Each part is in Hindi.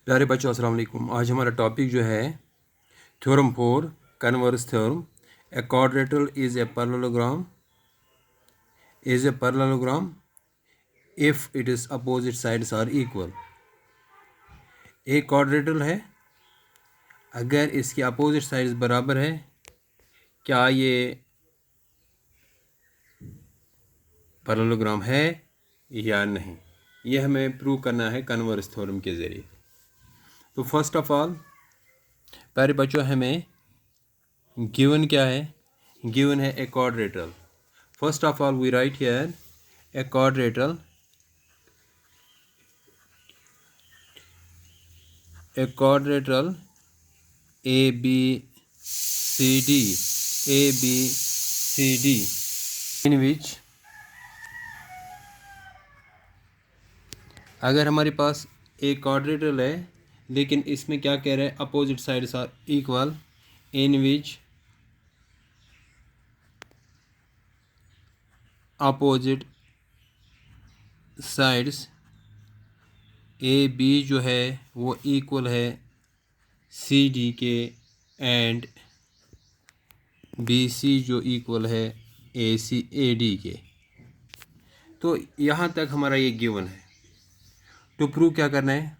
प्यारे बच्चों अस्सलाम वालेकुम। आज हमारा टॉपिक जो है theorem 4 converse theorem. A quadrilateral is a parallelogram if it is opposite sides are equal. एक क्वाड्रेटल है अगर इसकी अपोजिट साइड्स बराबर है, क्या ये पैरेललोग्राम है या नहीं, ये हमें प्रूव करना है कन्वर्स थ्योरम के ज़रिए। तो फर्स्ट ऑफ ऑल प्यारे बच्चों, हमें गिवन क्या है? गिवन है a quadrilateral. First of all we write here a quadrilateral ABCD in which अगर हमारे पास एक क्वाड्रेटल है लेकिन इसमें क्या कह रहे हैं, opposite sides are equal, in which opposite sides A B जो है वो इक्वल है सी डी के, एंड बी सी जो इक्वल है ए सी ए डी के। तो यहाँ तक हमारा ये गिवन है। टू प्रूव क्या करना है,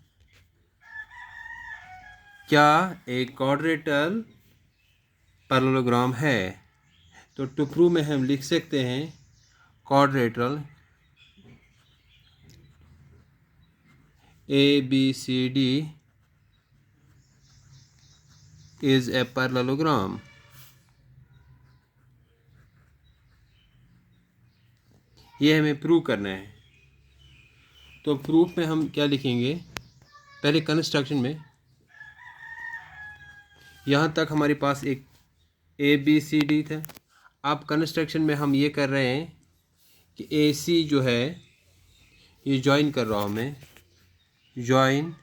क्या एक क्वाड्रेटल पैरेललोग्राम है? तो टू प्रूव में हम लिख सकते हैं quadrilateral ABCD is a parallelogram. ये हमें प्रूव करना है। तो प्रूफ में हम क्या लिखेंगे, पहले कंस्ट्रक्शन में यहाँ तक हमारे पास एक ABCD था। अब कंस्ट्रक्शन में हम ये कर रहे हैं कि AC जो है ये ज्वाइन कर रहा हूँ मैं, ज्वाइन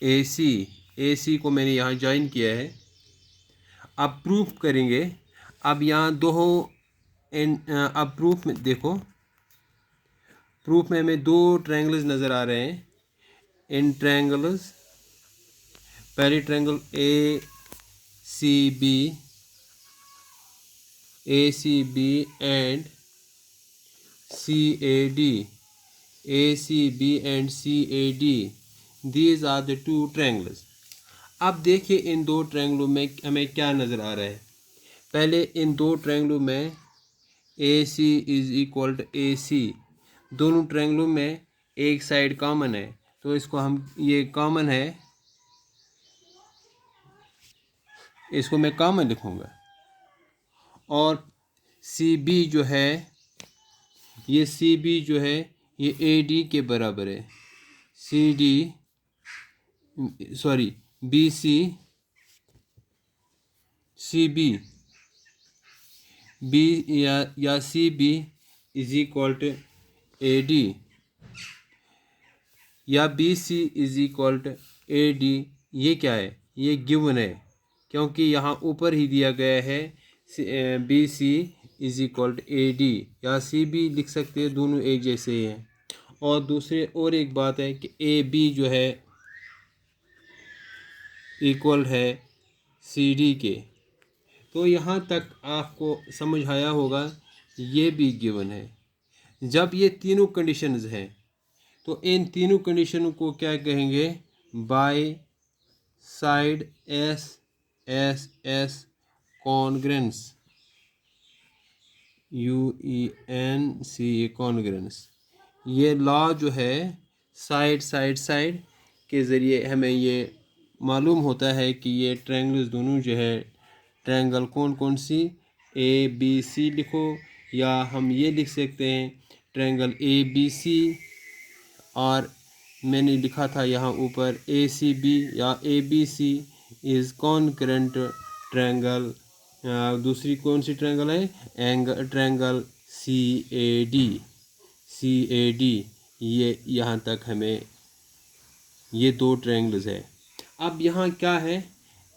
AC को मैंने यहाँ ज्वाइन किया है। अब प्रूफ करेंगे। अब यहाँ दो अब प्रूफ में देखो, प्रूफ में हमें दो ट्रायंगल्स नज़र आ रहे हैं, इन ट्रायंगल्स। पहले triangle ACB and CAD, these are the two triangles। अब देखिए इन दो ट्रायंगलों में हमें क्या नज़र आ रहा है। पहले इन दो ट्रायंगलों में AC is equal to AC, दोनों ट्रायंगलों में एक साइड कॉमन है, तो इसको हम, ये कॉमन है, इसको मैं कॉमन लिखूँगा। और CB जो है, ये CB जो है ये AD के बराबर है। CB is equal to AD या BC is equal to AD। ये क्या है, ये गिवन है, क्योंकि यहाँ ऊपर ही दिया गया है BC is equal to AD, या CB लिख सकते हैं, दोनों एक जैसे ही हैं। और एक बात है कि AB जो है इक्वल है CD के। तो यहाँ तक आपको समझ आया होगा, ये भी गिवन है। जब ये तीनों कंडीशंस हैं तो इन तीनों कंडीशनों को क्या कहेंगे, by side S congruence, UENC congruence. ये लॉ जो है साइड के ज़रिए हमें ये मालूम होता है कि ये ट्रायंगल्स दोनों जो है, ट्रायंगल कौन सी, ABC लिखो, या हम ये लिख सकते हैं ट्रायंगल ABC, और मैंने लिखा था यहाँ ऊपर ACB या ABC इज़ कॉन्करेंट ट्रायंगल। दूसरी कौन सी ट्रायंगल है, ट्रायंगल CAD। ये यहाँ तक हमें ये दो ट्रायंगल्स है। अब यहाँ क्या है,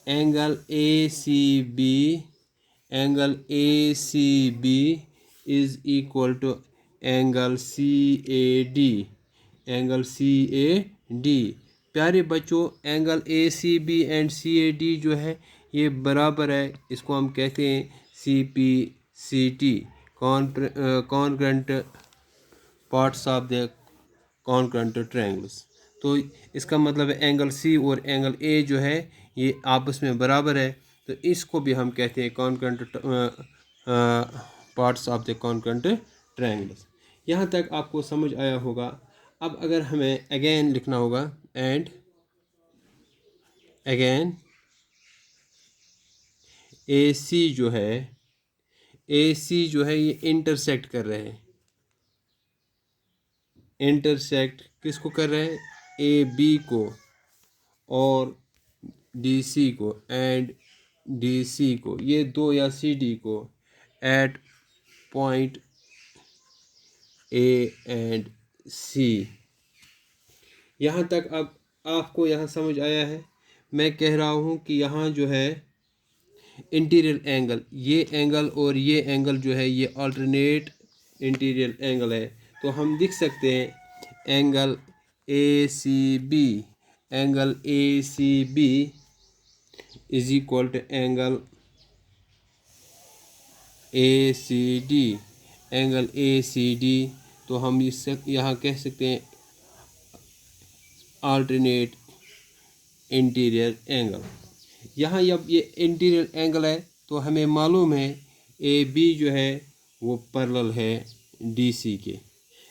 angle ACB is equal to angle CAD। प्यारे बच्चों, angle A C B and C A D जो है ये बराबर है, इसको हम कहते हैं C P C T, congruent parts of the congruent triangles. तो इसका मतलब है एंगल सी और एंगल ए जो है ये आपस में बराबर है, तो इसको भी हम कहते हैं congruent parts of the congruent triangles. यहाँ तक आपको समझ आया होगा। अब अगर हमें अगेन लिखना होगा, एंड अगेन ए सी जो है ये इंटरसेक्ट कर रहे हैं, इंटरसेक्ट किसको कर रहे हैं, ए बी को और डी सी को, एंड डी सी को, ये दो, या सी डी को एट पॉइंट ए एंड सी। यहाँ तक अब आपको यहाँ समझ आया है। मैं कह रहा हूँ कि यहाँ जो है इंटीरियर एंगल, ये एंगल और ये एंगल जो है ये अल्टरनेट इंटीरियर एंगल है, तो हम लिख सकते हैं angle A C B, angle A C B is equal to angle A C D, angle A C D. तो हम इससे यहाँ कह सकते हैं अल्टरनेट इंटीरियर एंगल। यहाँ जब ये इंटीरियर एंगल है तो हमें मालूम है ए बी जो है वो पैरेलल है डी सी के।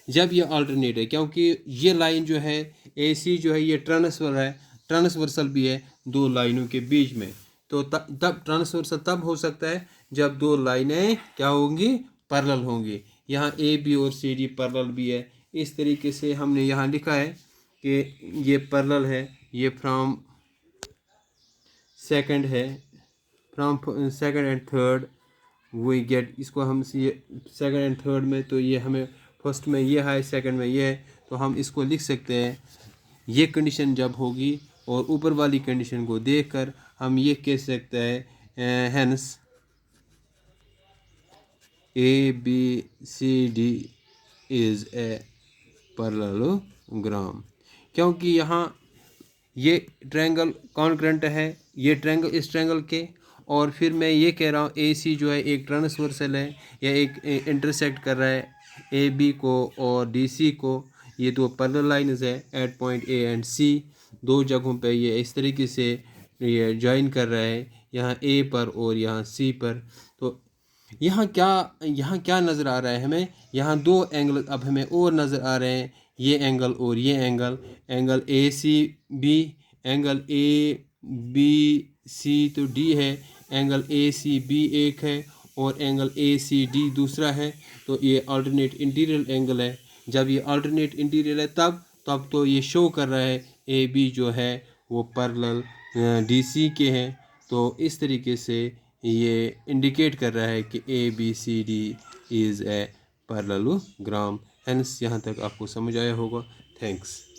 जब ये अल्टरनेट है, क्योंकि ये लाइन जो है ए सी जो है ये ट्रांसवर्सल भी है दो लाइनों के बीच में, तो तब ट्रांसवर्सल तब हो सकता है जब दो लाइनें क्या होंगी, पैरेलल होंगी। यहाँ ए बी और सी डी पैरेलल भी है। इस तरीके से हमने यहाँ लिखा है कि ये पैरेलल है, ये फ्रॉम सेकंड है, from second and third we get, इसको हम सेकंड एंड थर्ड में, तो ये हमें फर्स्ट में ये है, सेकंड में ये है, तो हम इसको लिख सकते हैं ये कंडीशन जब होगी और ऊपर वाली कंडीशन को देखकर हम ये कह सकते हैं hence A B C D is a parallelogram, क्योंकि यहाँ ये ट्रायंगल कॉन्ग्रुएंट है, ये ट्रायंगल इस ट्रायंगल के, और फिर मैं ये कह रहा हूँ ए सी जो है एक ट्रांसवर्सल है या एक इंटरसेक्ट कर रहा है ए बी को और डी सी को, ये दो पैरेलल लाइन्स है एट पॉइंट ए एंड सी, दो जगहों पे ये इस तरीके से ये ज्वाइन कर रहा है, यहाँ ए पर और यहाँ सी पर। तो यहाँ क्या नज़र आ रहा है हमें, यहाँ दो एंगल अब हमें और नज़र आ रहे हैं, ये एंगल और ये angle, angle A C B, angle A B C तो डी है, एंगल ए सी बी एक है और एंगल ए सी डी दूसरा है, तो ये अल्टरनेट इंटीरियर एंगल है। जब ये अल्टरनेट इंटीरियर है तब तो ये शो कर रहा है ए बी जो है वो पैरेलल डी सी के हैं, तो इस तरीके से ये इंडिकेट कर रहा है कि A B C D is a parallelogram. Hence यहाँ तक आपको समझ आया होगा। थैंक्स।